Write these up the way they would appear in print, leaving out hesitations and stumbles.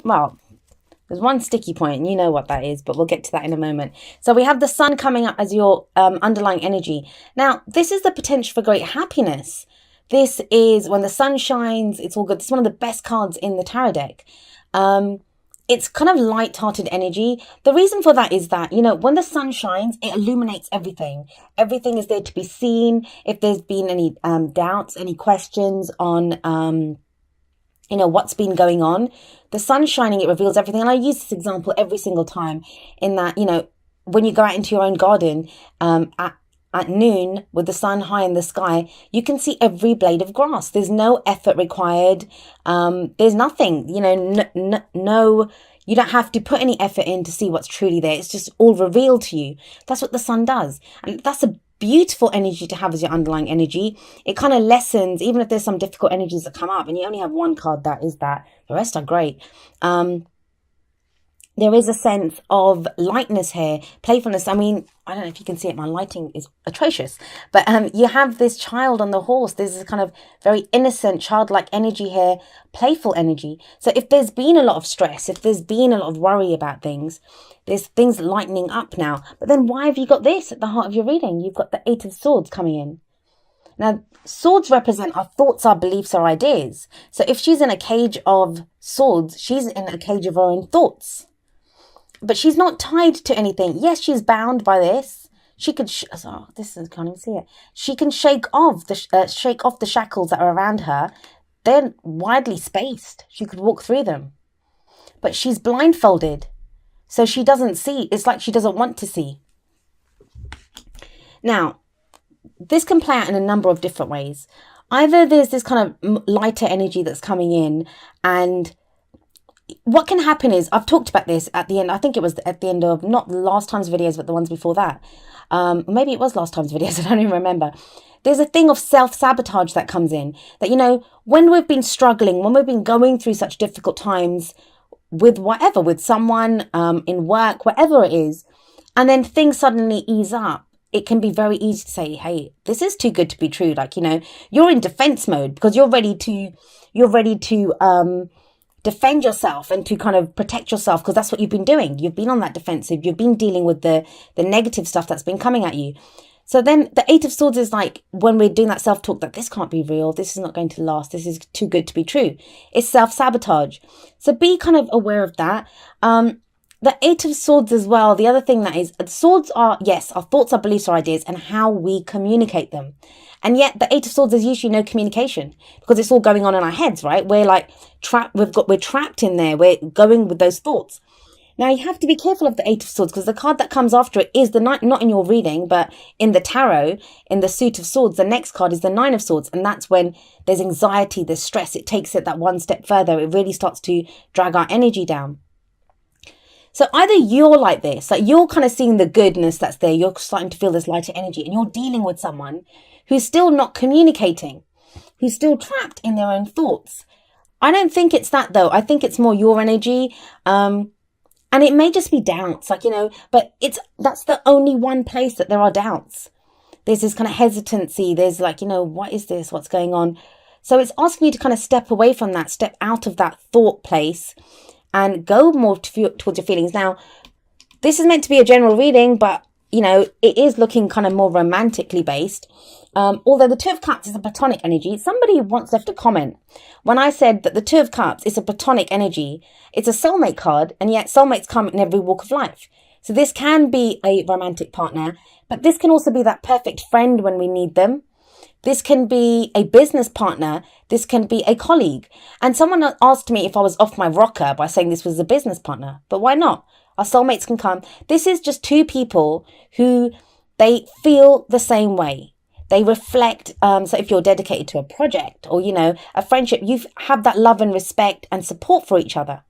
well, there's one sticky point, and you know what that is, but we'll get to that in a moment. So we have the sun coming up as your underlying energy. Now, this is the potential for great happiness. This is when the sun shines, it's all good. This is one of the best cards in the tarot deck. It's kind of light-hearted energy. The reason for that is that, when the sun shines, it illuminates everything. Everything is there to be seen. If there's been any doubts, any questions on, what's been going on, the sun shining, it reveals everything. And I use this example every single time in that, when you go out into your own garden at noon with the sun high in the sky, you can see every blade of grass. There's no effort required. There's nothing, no, you don't have to put any effort in to see what's truly there. It's just all revealed to you. That's what the sun does. And that's a beautiful energy to have as your underlying energy. It kind of lessens, even if there's some difficult energies that come up and you only have one card that is that, the rest are great. There is a sense of lightness here, playfulness. I mean, I don't know if you can see it. My lighting is atrocious. But you have this child on the horse. There's this kind of very innocent, childlike energy here, playful energy. So if there's been a lot of stress, if there's been a lot of worry about things, there's things lightening up now. But then why have you got this at the heart of your reading? You've got the Eight of Swords coming in. Now, swords represent our thoughts, our beliefs, our ideas. So if she's in a cage of swords, she's in a cage of her own thoughts. But she's not tied to anything. Yes, she's bound by this. She could, can't even see it. She can shake off the shackles that are around her. They're widely spaced. She could walk through them. But she's blindfolded. So she doesn't see. It's like she doesn't want to see. Now, this can play out in a number of different ways. Either there's this kind of lighter energy that's coming in, and what can happen is, I've talked about this at the end, I think it was at the end of, not last time's videos, but the ones before that. Maybe it was last time's videos, I don't even remember. There's a thing of self-sabotage that comes in. That, when we've been struggling, when we've been going through such difficult times with whatever, with someone, in work, whatever it is, and then things suddenly ease up, it can be very easy to say, hey, this is too good to be true. Like, you're in defense mode because you're ready to defend yourself and to kind of protect yourself, because that's what you've been doing. You've been on that defensive. You've been dealing with the negative stuff that's been coming at you. So then the Eight of Swords is like when we're doing that self-talk that this can't be real. This is not going to last. This is too good to be true. It's self-sabotage. So be kind of aware of that. The Eight of Swords as well. The other thing that is, swords are, yes, our thoughts, our beliefs, our ideas, and how we communicate them. And yet the Eight of Swords is usually no communication because it's all going on in our heads, right? We're like trapped. We're trapped in there. We're going with those thoughts. Now you have to be careful of the Eight of Swords because the card that comes after it is the Nine, not in your reading, but in the tarot, in the Suit of Swords, the next card is the Nine of Swords. And that's when there's anxiety, there's stress. It takes it that one step further. It really starts to drag our energy down. So either you're like this, like you're kind of seeing the goodness that's there. You're starting to feel this lighter energy and you're dealing with someone who's still not communicating, who's still trapped in their own thoughts. I don't think it's that though. I think it's more your energy. And it may just be doubts, but that's the only one place that there are doubts. There's this kind of hesitancy. There's like, what is this? What's going on? So it's asking you to kind of step away from that, step out of that thought place and go more towards your feelings. Now, this is meant to be a general reading, but, it is looking kind of more romantically based. Although the Two of Cups is a platonic energy. Somebody once left a comment when I said that the Two of Cups is a platonic energy. It's a soulmate card, and yet soulmates come in every walk of life. So this can be a romantic partner, but this can also be that perfect friend when we need them. This can be a business partner. This can be a colleague. And someone asked me if I was off my rocker by saying this was a business partner, but why not? Our soulmates can come. This is just two people who they feel the same way. They reflect, so if you're dedicated to a project or, a friendship, you have that love and respect and support for each other.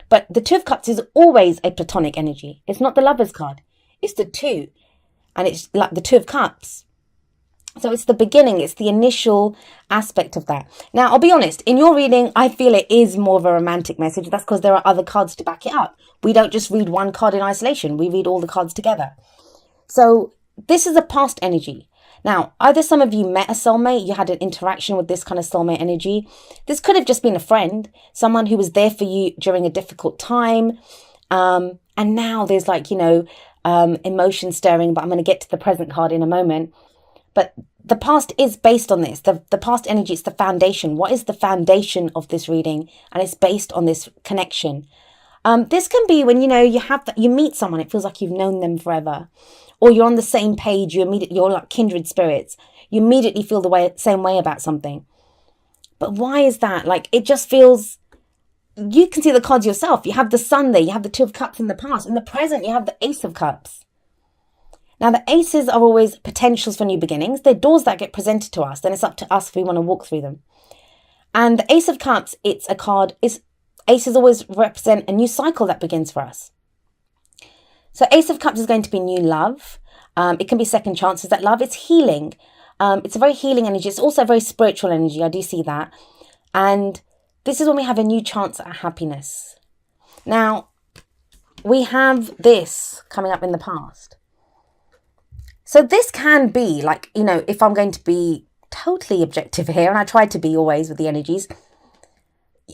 But the Two of Cups is always a platonic energy. It's not the Lover's card. It's the two. And it's like the Two of Cups. So it's the beginning. It's the initial aspect of that. Now, I'll be honest. In your reading, I feel it is more of a romantic message. That's because there are other cards to back it up. We don't just read one card in isolation. We read all the cards together. So this is a past energy. Now, either some of you met a soulmate, you had an interaction with this kind of soulmate energy. This could have just been a friend, someone who was there for you during a difficult time. And now there's like, emotion stirring, but I'm going to get to the present card in a moment. But the past is based on this. The past energy, it's the foundation. What is the foundation of this reading? And it's based on this connection. This can be when, you meet someone, it feels like you've known them forever. Or you're on the same page, you're like kindred spirits. You immediately feel the same way about something. But why is that? Like, it just feels, you can see the cards yourself. You have the Sun there, you have the Two of Cups in the past. In the present, you have the Ace of Cups. Now, the aces are always potentials for new beginnings. They're doors that get presented to us. Then it's up to us if we want to walk through them. And the Ace of Cups, it's a card, aces always represent a new cycle that begins for us. So Ace of Cups is going to be new love. It can be second chances at love. It's healing. It's a very healing energy. It's also a very spiritual energy. I do see that. And this is when we have a new chance at happiness. Now, we have this coming up in the past. So this can be like, if I'm going to be totally objective here, and I try to be always with the energies,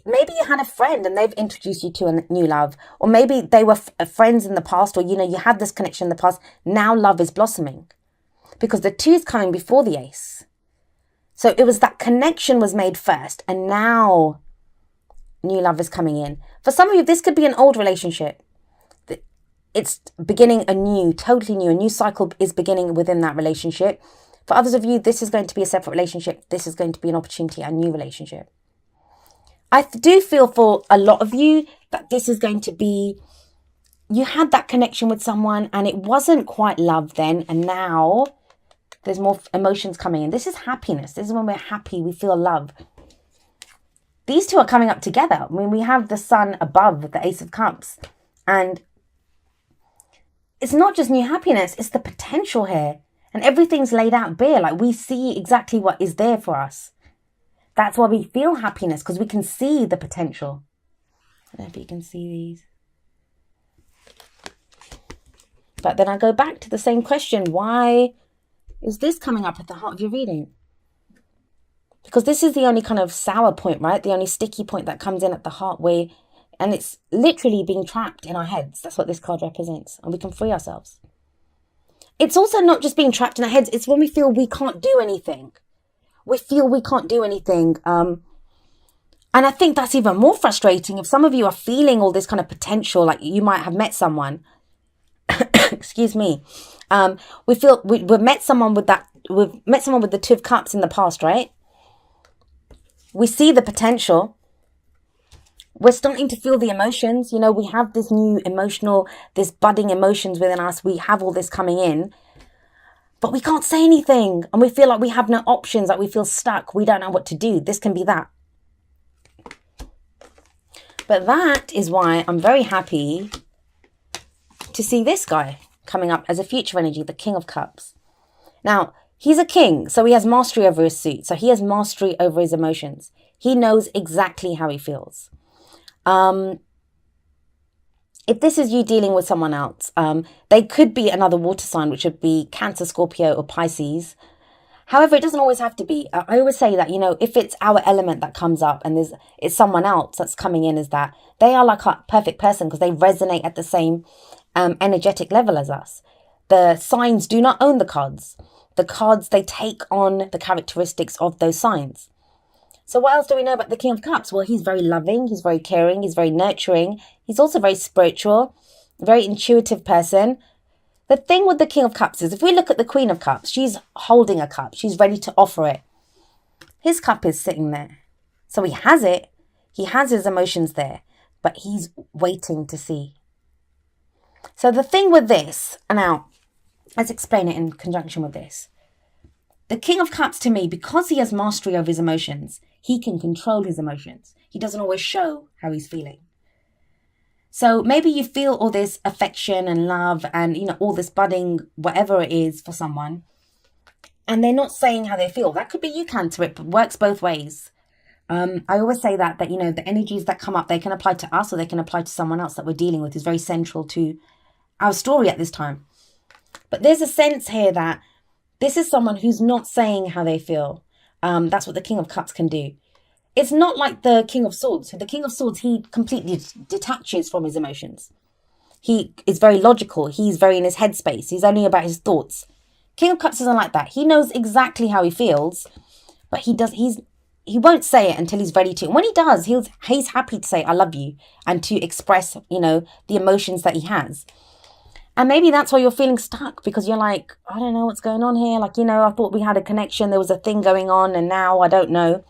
maybe you had a friend and they've introduced you to a new love, or maybe they were friends in the past, or, you had this connection in the past. Now love is blossoming because the 2 is coming before the Ace. So it was that connection was made first, and now new love is coming in. For some of you, this could be an old relationship. It's beginning anew, totally new. A new cycle is beginning within that relationship. For others of you, this is going to be a separate relationship. This is going to be an opportunity, a new relationship. I do feel for a lot of you that this is going to be, you had that connection with someone and it wasn't quite love then, and now there's more emotions coming in. This is happiness. This is when we're happy, we feel love. These 2 are coming up together. I mean, we have the Sun above the Ace of Cups, and it's not just new happiness, it's the potential here. And everything's laid out bare. Like, we see exactly what is there for us. That's why we feel happiness, because we can see the potential. I don't know if you can see these. But then I go back to the same question. Why is this coming up at the heart of your reading? Because this is the only kind of sour point, right? The only sticky point that comes in at the heart and it's literally being trapped in our heads. That's what this card represents. And we can free ourselves. It's also not just being trapped in our heads. It's when we feel we can't do anything. We feel we can't do anything. And I think that's even more frustrating. If some of you are feeling all this kind of potential, like you might have met someone. Excuse me. We've met someone with the 2 of Cups in the past, right? We see the potential. We're starting to feel the emotions. We have this new this budding emotions within us. We have all this coming in, but we can't say anything. And we feel like we have no options, like we feel stuck. We don't know what to do. This can be that. But that is why I'm very happy to see this guy coming up as a future energy, the King of Cups. Now, he's a king, so he has mastery over his suit. So he has mastery over his emotions. He knows exactly how he feels. If this is you dealing with someone else, they could be another water sign, which would be Cancer, Scorpio, or Pisces. However, it doesn't always have to be. I always say that, if it's our element that comes up and it's someone else that's coming in, is that they are like a perfect person because they resonate at the same energetic level as us. The signs do not own the cards. The cards, they take on the characteristics of those signs. So what else do we know about the King of Cups? Well, he's very loving, he's very caring, he's very nurturing. He's also very spiritual, very intuitive person. The thing with the King of Cups is if we look at the Queen of Cups, she's holding a cup. She's ready to offer it. His cup is sitting there. So he has it. He has his emotions there, but he's waiting to see. So the thing with this, and now let's explain it in conjunction with this. The King of Cups, to me, because he has mastery over his emotions, he can control his emotions. He doesn't always show how he's feeling. So maybe you feel all this affection and love and, all this budding, whatever it is for someone, and they're not saying how they feel. That could be you, Cancer. It works both ways. I always say that the energies that come up, they can apply to us or they can apply to someone else that we're dealing with, is very central to our story at this time. But there's a sense here that This is someone who's not saying how they feel. That's what the King of Cups can do. It's not like the King of Swords. So the King of Swords, he completely detaches from his emotions. He is very logical. He's very in his headspace. He's only about his thoughts. King of Cups isn't like that. He knows exactly how he feels, but he won't say it until he's ready to. And when he does, he's happy to say, I love you, and to express, the emotions that he has. And maybe that's why you're feeling stuck, because you're like, I don't know what's going on here. Like, I thought we had a connection. There was a thing going on, and now I don't know.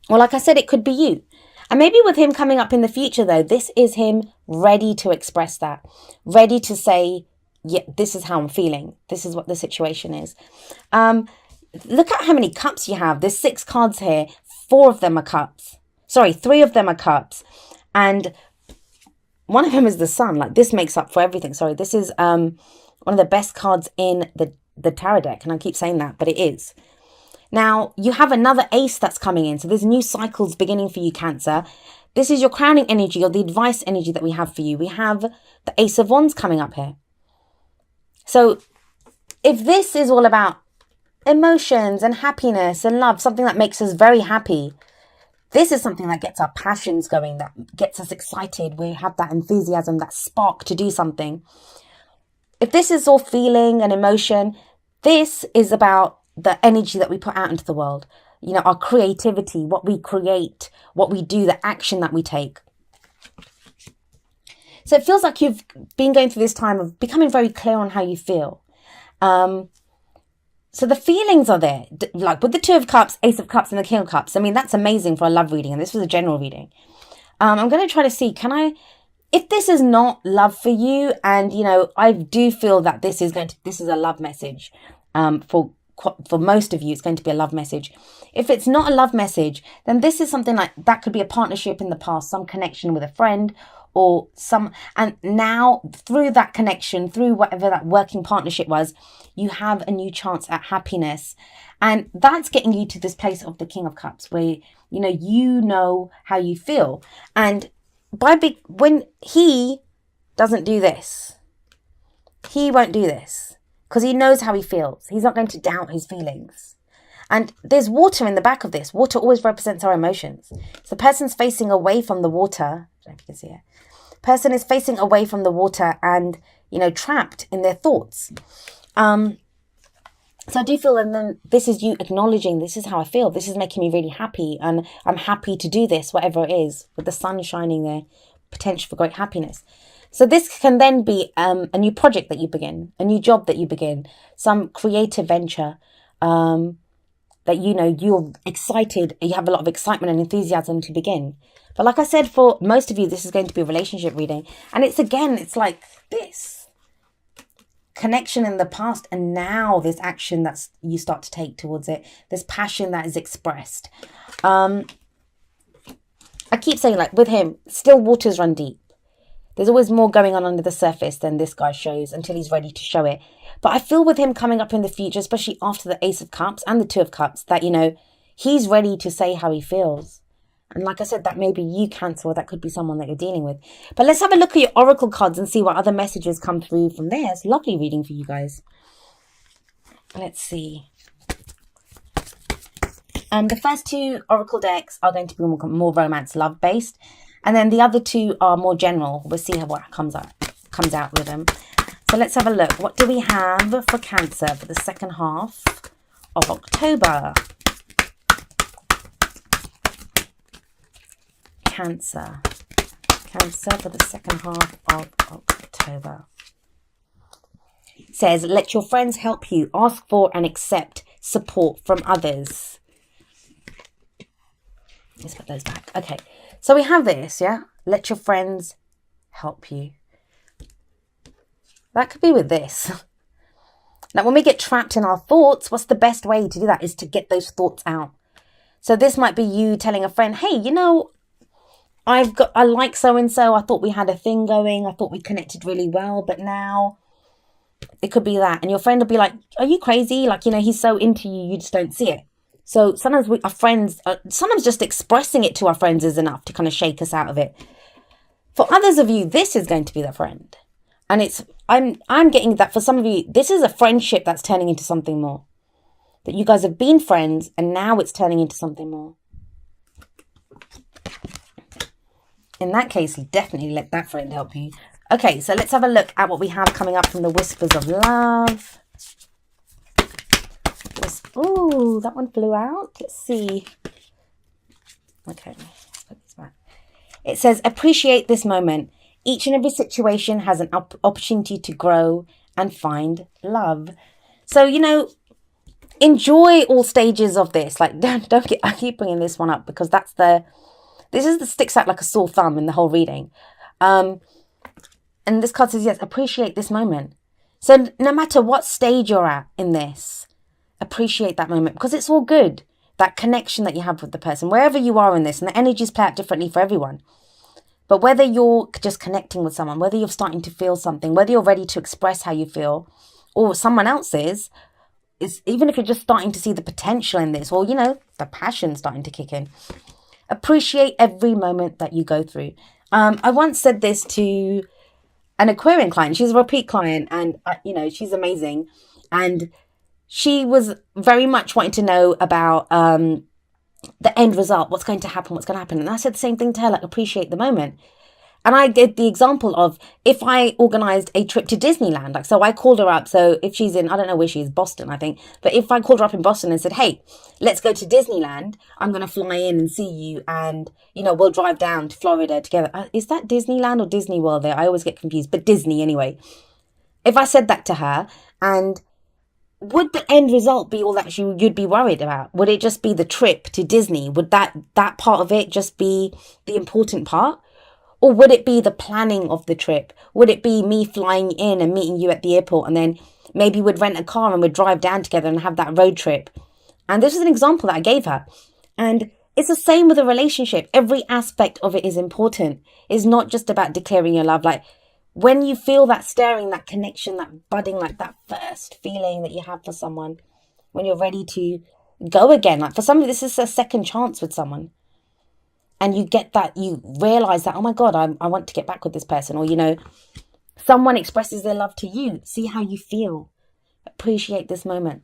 Well, like I said, it could be you. And maybe with him coming up in the future, though, this is him ready to express that, ready to say, yeah, this is how I'm feeling. This is what the situation is. Look at how many cups you have. There's 6 cards here. 4 of them are cups. Sorry, 3 of them are cups. And one of them is the sun. Like, this makes up for everything. Sorry, this is one of the best cards in the tarot deck. And I keep saying that, but it is. Now, you have another ace that's coming in. So there's new cycles beginning for you, Cancer. This is your crowning energy, or the advice energy that we have for you. We have the Ace of Wands coming up here. So if this is all about emotions and happiness and love, something that makes us very happy, this is something that gets our passions going, that gets us excited. We have that enthusiasm, that spark to do something. If this is all feeling and emotion, this is about the energy that we put out into the world. Our creativity, what we create, what we do, the action that we take. So it feels like you've been going through this time of becoming very clear on how you feel. So the feelings are there, like with the 2 of Cups, Ace of Cups, and the King of Cups. I mean, that's amazing for a love reading. And this was a general reading. I'm going to try to see, if this is not love for you, and, I do feel that this is a love message. For most of you, it's going to be a love message. If it's not a love message, then this is something like that could be a partnership in the past, some connection with a friend, or and now through that connection, through whatever that working partnership was, you have a new chance at happiness. And that's getting you to this place of the King of Cups, where, you know how you feel. And when he doesn't do this, he won't do this, because he knows how he feels. He's not going to doubt his feelings. And there's water in the back of this. Water always represents our emotions. So the person's facing away from the water. I don't know if you can see it. Person is facing away from the water and, trapped in their thoughts. So I do feel, and then this is you acknowledging, this is how I feel. This is making me really happy. And I'm happy to do this, whatever it is, with the sun shining there, potential for great happiness. So this can then be a new project that you begin, a new job that you begin, some creative venture that, you're excited, you have a lot of excitement and enthusiasm to begin. But like I said, for most of you, this is going to be a relationship reading. And it's like this connection in the past, and now this action that you start to take towards it, this passion that is expressed. I keep saying, like with him, still waters run deep. There's always more going on under the surface than this guy shows until he's ready to show it. But I feel with him coming up in the future, especially after the Ace of Cups and the 2 of Cups, that, he's ready to say how he feels. And like I said, that may be you, Cancer, or that could be someone that you're dealing with. But let's have a look at your oracle cards and see what other messages come through from there. It's a lovely reading for you guys. Let's see. The first 2 oracle decks are going to be more romance, love based. And then the other 2 are more general. We'll see what comes out with them. So let's have a look. What do we have for Cancer for the second half of October? Cancer for the second half of October. It says, let your friends help you. Ask for and accept support from others. Let's put those back. Okay. So we have this, yeah? Let your friends help you. That could be with this. Now, when we get trapped in our thoughts, what's the best way to do that is to get those thoughts out. So this might be you telling a friend, hey, I like so-and-so. I thought we had a thing going. I thought we connected really well, but now it could be that. And your friend will be like, are you crazy? Like, he's so into you, you just don't see it. So sometimes our friends, sometimes just expressing it to our friends is enough to kind of shake us out of it. For others of you, this is going to be the friend. And I'm getting that for some of you, this is a friendship that's turning into something more. That you guys have been friends and now it's turning into something more. In that case, definitely let that friend help you. Okay, so let's have a look at what we have coming up from the Whispers of Love. Oh, that one flew out. Let's see. Okay, let's put this back. It says, appreciate this moment. Each and every situation has an opportunity to grow and find love. So, you know, enjoy all stages of this. Like, I keep bringing this one up because this is the sticks out like a sore thumb in the whole reading. And this card says, yes, appreciate this moment. So no matter what stage you're at in this, appreciate that moment because it's all good. That connection that you have with the person, wherever you are in this, and the energies play out differently for everyone. But whether you're just connecting with someone, whether you're starting to feel something, whether you're ready to express how you feel, or someone else is even if you're just starting to see the potential in this, or, you know, the passion starting to kick in, appreciate every moment that you go through. I once said this to an Aquarian client. She's a repeat client and, you know, she's amazing. And she was very much wanting to know about the end result, what's going to happen. And I said the same thing to her, like, appreciate the moment. And I did the example of if I organized a trip to Disneyland, like, so I called her up. So if she's in, I don't know where she is, Boston, I think. But if I called her up in Boston and said, hey, let's go to Disneyland. I'm going to fly in and see you. And, you know, we'll drive down to Florida together. Is that Disneyland or Disney World there? I always get confused, but Disney anyway. If I said that to her, and would the end result be all that you'd be worried about? Would it just be the trip to Disney? Would that part of it just be the important part? Or would it be the planning of the trip? Would it be me flying in and meeting you at the airport and then maybe we'd rent a car and we'd drive down together and have that road trip? And this is an example that I gave her. And it's the same with a relationship. Every aspect of it is important. It's not just about declaring your love. Like when you feel that stirring, that connection, that budding, like that first feeling that you have for someone, when you're ready to go again. Like for some of this is a second chance with someone. And you get that, you realize that, oh my God, I want to get back with this person. Or, you know, someone expresses their love to you. See how you feel. Appreciate this moment.